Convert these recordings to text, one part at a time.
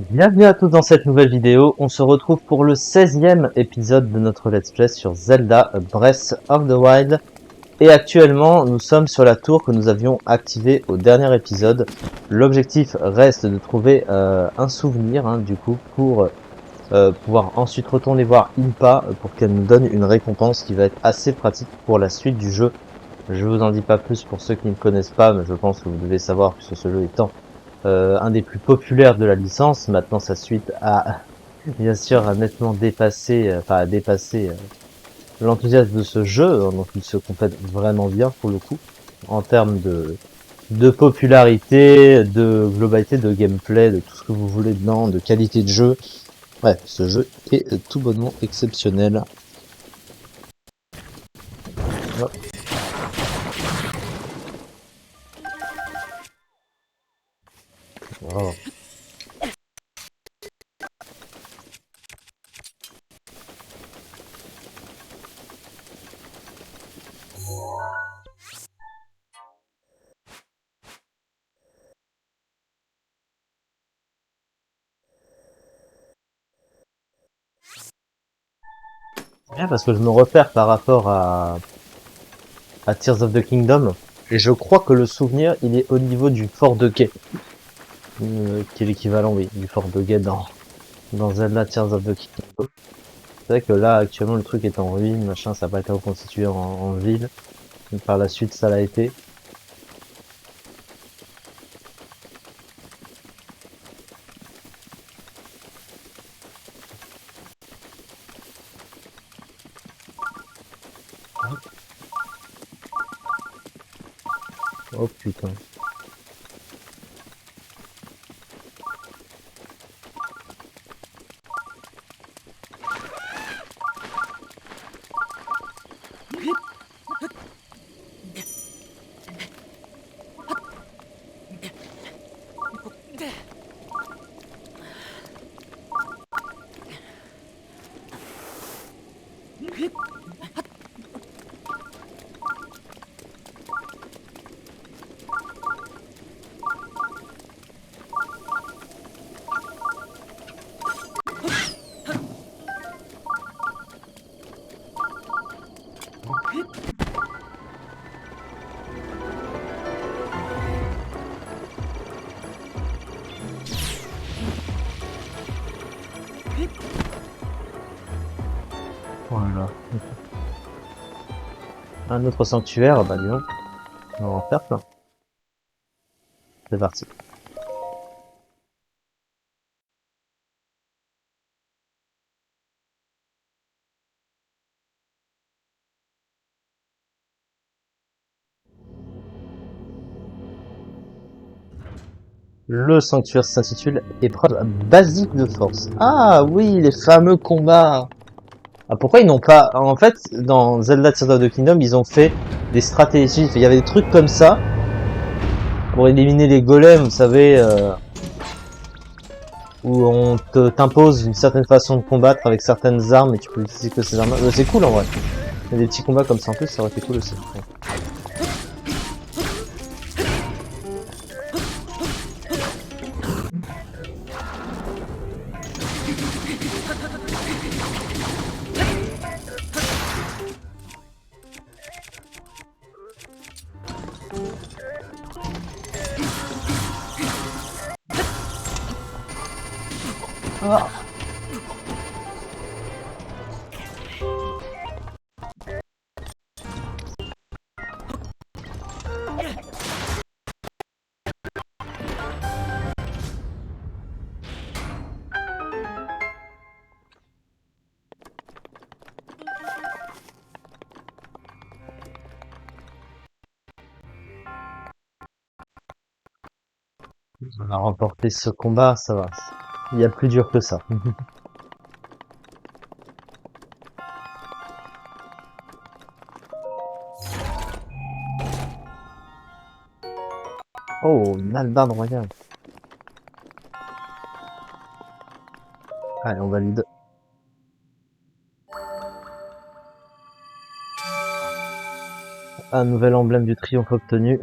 Bienvenue à tous dans cette nouvelle vidéo. On se retrouve pour le 16e épisode de notre Let's Play sur Zelda Breath of the Wild. Et actuellement, nous sommes sur la tour que nous avions activée au dernier épisode. L'objectif reste de trouver un souvenir, du coup, pour pouvoir ensuite retourner voir Impa pour qu'elle nous donne une récompense qui va être assez pratique pour la suite du jeu. Je vous en dis pas plus pour ceux qui ne connaissent pas, mais je pense que vous devez savoir que ce jeu étant un des plus populaires de la licence. Maintenant, sa suite a bien sûr nettement dépassé, a dépassé l'enthousiasme de ce jeu, donc il se complète vraiment bien pour le coup, en termes de popularité, de globalité, de gameplay, de tout ce que vous voulez dedans, de qualité de jeu. Bref, ce jeu est tout bonnement exceptionnel. Hop. Wow. Bien parce que je me repère par rapport à Tears of the Kingdom, et je crois que le souvenir, il est au niveau du fort de Guet, qui est l'équivalent, oui, du fort de Guet dans Zelda Tears of the Kingdom. C'est vrai que là, actuellement, le truc est en ruine, machin, ça n'a pas été reconstitué en ville. Mais par la suite, ça l'a été. Oh putain. Voilà. Un autre sanctuaire, bah dis donc, on va en faire plein. C'est parti. Le sanctuaire s'intitule Épreuve basique de force. Ah oui, les fameux combats. Ah, pourquoi ils n'ont pas... En fait, dans Zelda Tears of the Kingdom, ils ont fait des stratégies. Il y avait des trucs comme ça pour éliminer les golems, vous savez, où on t'impose une certaine façon de combattre avec certaines armes et tu peux utiliser que ces armes. C'est cool en vrai. Il y a des petits combats comme ça en plus, ça aurait été cool aussi. Ouais. Ah. On a remporté ce combat, ça va. Il y a plus dur que ça. Oh, une hallebarde royale. Allez, on valide. Un nouvel emblème du triomphe obtenu.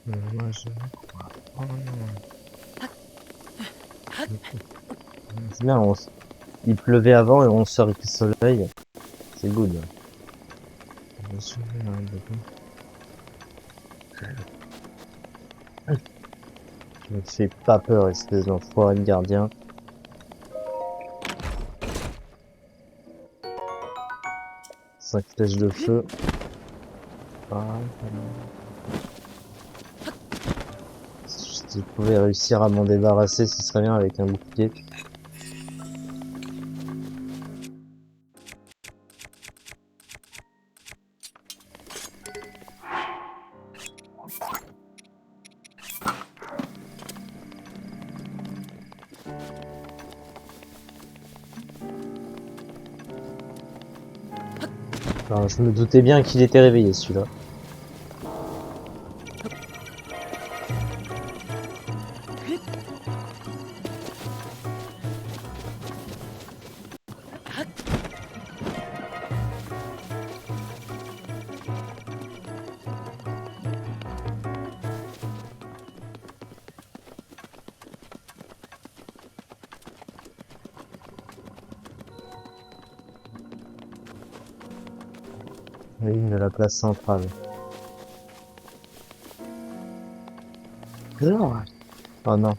Moi, je... Oh non. C'est bien, il pleuvait avant et on sort avec le soleil. C'est good. Ne fais pas peur, espèce d'enfoiré de gardien. Cinq flèches de feu. Ah, si je pouvais réussir à m'en débarrasser, ce serait bien avec un bouclier. Alors, je me doutais bien qu'il était réveillé, celui-là. Oui, de la place centrale. Alors. Oh non.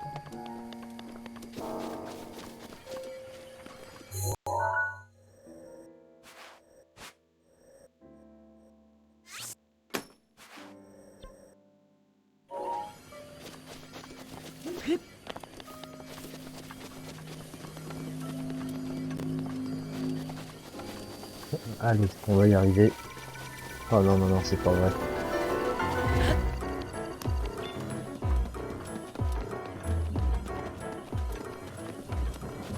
Allez, on va y arriver. Oh non, non, non, c'est pas vrai.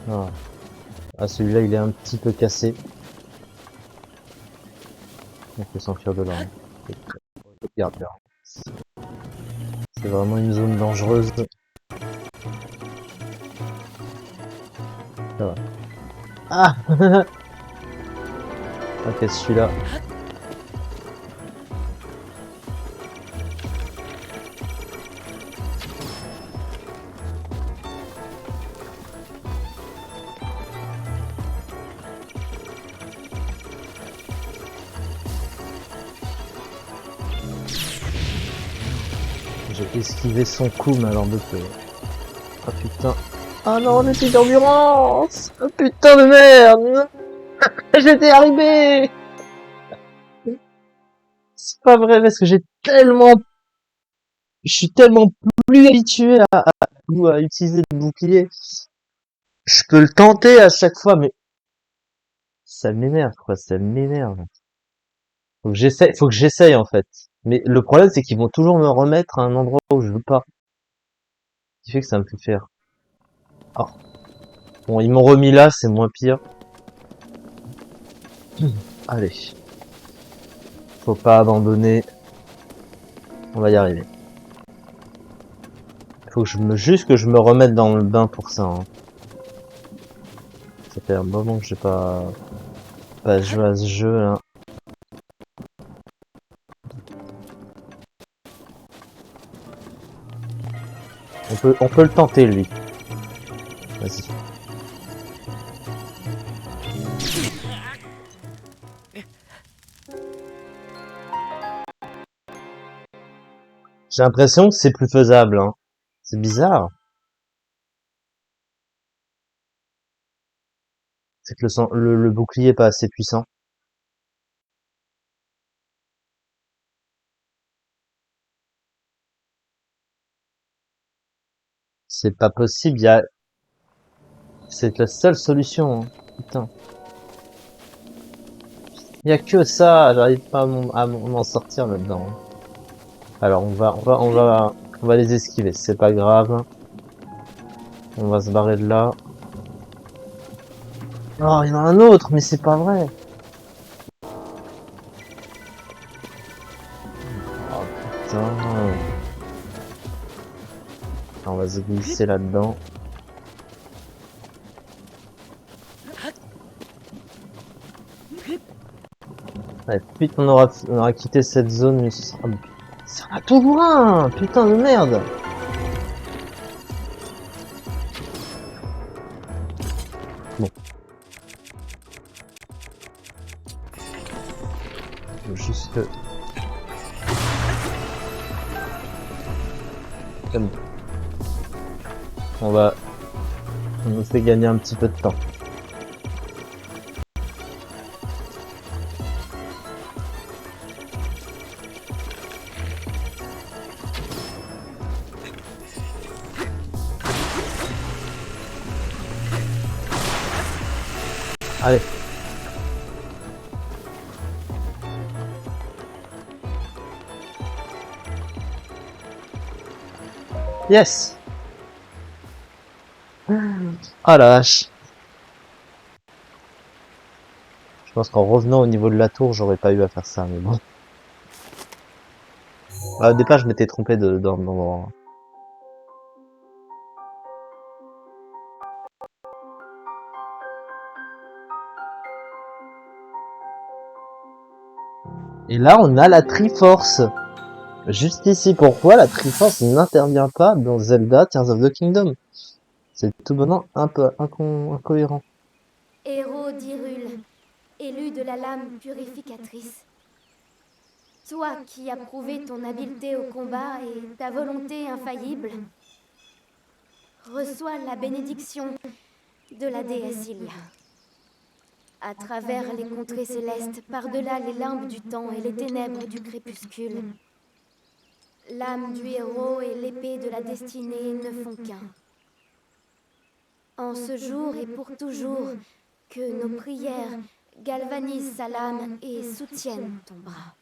Ah, ah celui-là, il est un petit peu cassé. On peut s'enfuir de là. Hein. Regarde bien. C'est vraiment une zone dangereuse. Ça va. Ah ok, celui-là. J'ai esquivé son coup, mais alors de peu. Ah putain. Ah non, le petit d'endurance. Oh putain de merde. J'étais arrivé. C'est pas vrai parce que je suis tellement plus habitué à utiliser le bouclier. Je peux le tenter à chaque fois, mais ça m'énerve, quoi, ça m'énerve. Faut que j'essaye, en fait. Mais le problème, c'est qu'ils vont toujours me remettre à un endroit où je veux pas. Ce qui fait que ça me fait faire. Ah. Bon, ils m'ont remis là, c'est moins pire. Allez. Faut pas abandonner. On va y arriver. Faut que juste que je me remette dans le bain pour ça, hein. Ça fait un moment que j'ai pas joué à ce jeu, là. On peut le tenter, lui. Vas-y. J'ai l'impression que c'est plus faisable, hein. C'est bizarre. C'est que le bouclier est pas assez puissant. C'est pas possible, c'est la seule solution, hein. Putain. Y a que ça, j'arrive pas à m'en sortir là-dedans. Alors on va les esquiver, c'est pas grave. On va se barrer de là. Oh, il y en a un autre, mais c'est pas vrai. Oh putain. On va se glisser là-dedans. Ouais, plus vite on aura quitté cette zone, mieux ce sera. Ah, toujours un! Putain de merde! Bon. Juste... Comme... On nous fait gagner un petit peu de temps. Allez. Yes! Ah la vache! Je pense qu'en revenant au niveau de la tour, j'aurais pas eu à faire ça, mais bon. Au départ, je m'étais trompé dans... Et là, on a la Triforce. Juste ici, pourquoi la Triforce n'intervient pas dans Zelda Tears of the Kingdom? C'est tout bonnement un peu incohérent. Héros d'Hyrule, élu de la lame purificatrice. Toi qui as prouvé ton habileté au combat et ta volonté infaillible, reçois la bénédiction de la déesse Ilia. À travers les contrées célestes, par-delà les limbes du temps et les ténèbres du crépuscule, l'âme du héros et l'épée de la destinée ne font qu'un. En ce jour et pour toujours, que nos prières galvanisent sa lame et soutiennent ton bras.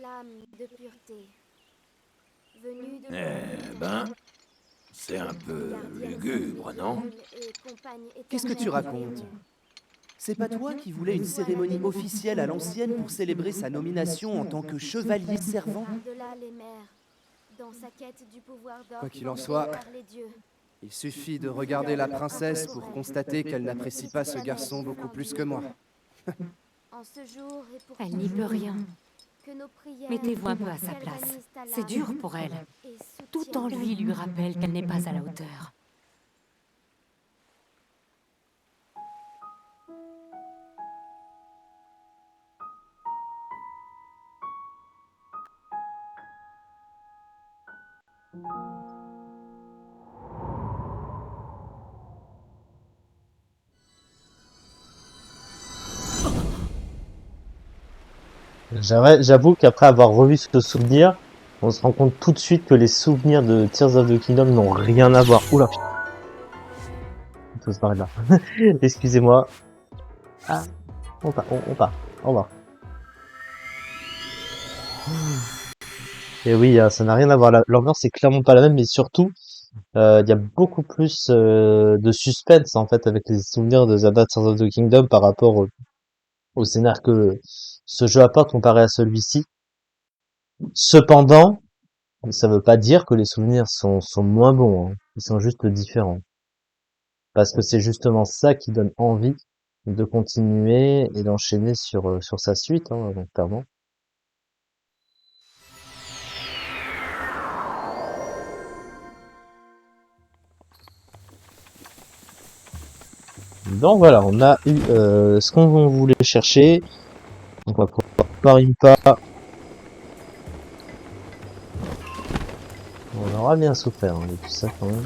L'âme de pureté, venue de... c'est un peu lugubre, non? Qu'est-ce que tu racontes? C'est pas toi qui voulais une cérémonie officielle à l'ancienne pour célébrer sa nomination en tant que chevalier servant? Quoi qu'il en soit, il suffit de regarder la princesse pour constater qu'elle n'apprécie pas ce garçon beaucoup plus que moi. Elle n'y peut rien. Mettez-vous un peu à sa place. C'est dur pour elle. Tout en lui rappelle qu'elle n'est pas à la hauteur. J'avoue qu'après avoir revu ce souvenir, on se rend compte tout de suite que les souvenirs de Tears of the Kingdom n'ont rien à voir. Oula, putain. Il faut se barrer de là. Excusez-moi. Ah, on part. Au revoir. Et oui, ça n'a rien à voir. L'ambiance est clairement pas la même, mais surtout, il y a beaucoup plus de suspense en fait avec les souvenirs de Zelda Tears of the Kingdom par rapport au scénar que ce jeu apporte comparé à celui-ci. Cependant, ça veut pas dire que les souvenirs sont moins bons, hein. Ils sont juste différents. Parce que c'est justement ça qui donne envie de continuer et d'enchaîner sur sa suite, hein, donc clairement. Donc voilà, on a eu ce qu'on voulait chercher. Donc on va pouvoir par une pas. On aura bien souffert hein, de tout ça quand même.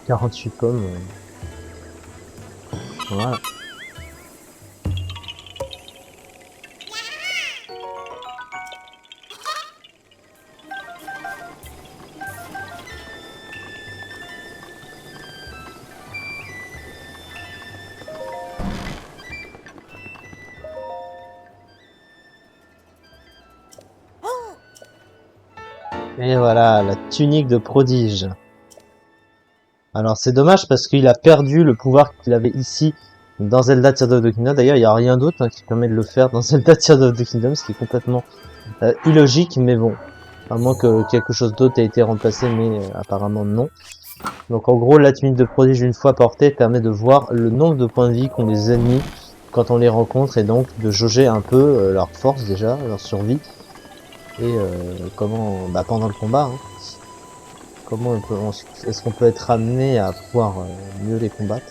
48 pommes. Voilà. Et voilà, la tunique de prodige. Alors c'est dommage parce qu'il a perdu le pouvoir qu'il avait ici dans Zelda Tears of the Kingdom. D'ailleurs, il n'y a rien d'autre hein, qui permet de le faire dans Zelda Tears of the Kingdom, ce qui est complètement illogique, mais bon. À moins que quelque chose d'autre ait été remplacé, mais apparemment non. Donc en gros, la tunique de prodige une fois portée permet de voir le nombre de points de vie qu'ont les ennemis quand on les rencontre et donc de jauger un peu leur force déjà, leur survie. Et comment, pendant le combat, hein, comment est-ce qu'on peut être amené à pouvoir mieux les combattre.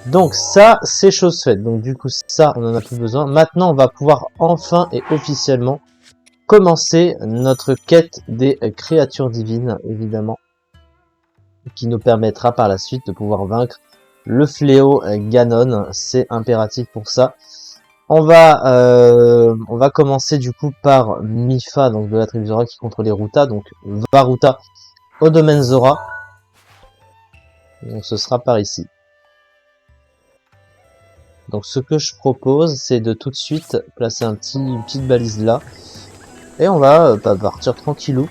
Donc ça, c'est chose faite. Donc du coup, ça, on en a plus besoin. Maintenant, on va pouvoir enfin et officiellement commencer notre quête des créatures divines, évidemment, qui nous permettra par la suite de pouvoir vaincre le fléau Ganon. C'est impératif pour ça. On va commencer du coup par Mipha, donc de la tribu Zora qui contrôle les Ruta, donc Varuta au domaine Zora. Donc ce sera par ici. Donc ce que je propose, c'est de tout de suite placer une petite balise là. Et on va partir tranquillou.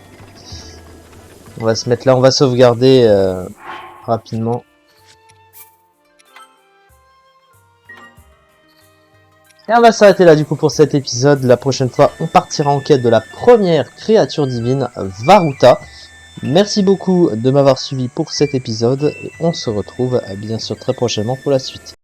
On va se mettre là, on va sauvegarder rapidement. Et on va s'arrêter là du coup pour cet épisode. La prochaine fois, on partira en quête de la première créature divine, Varuta. Merci beaucoup de m'avoir suivi pour cet épisode et on se retrouve bien sûr très prochainement pour la suite.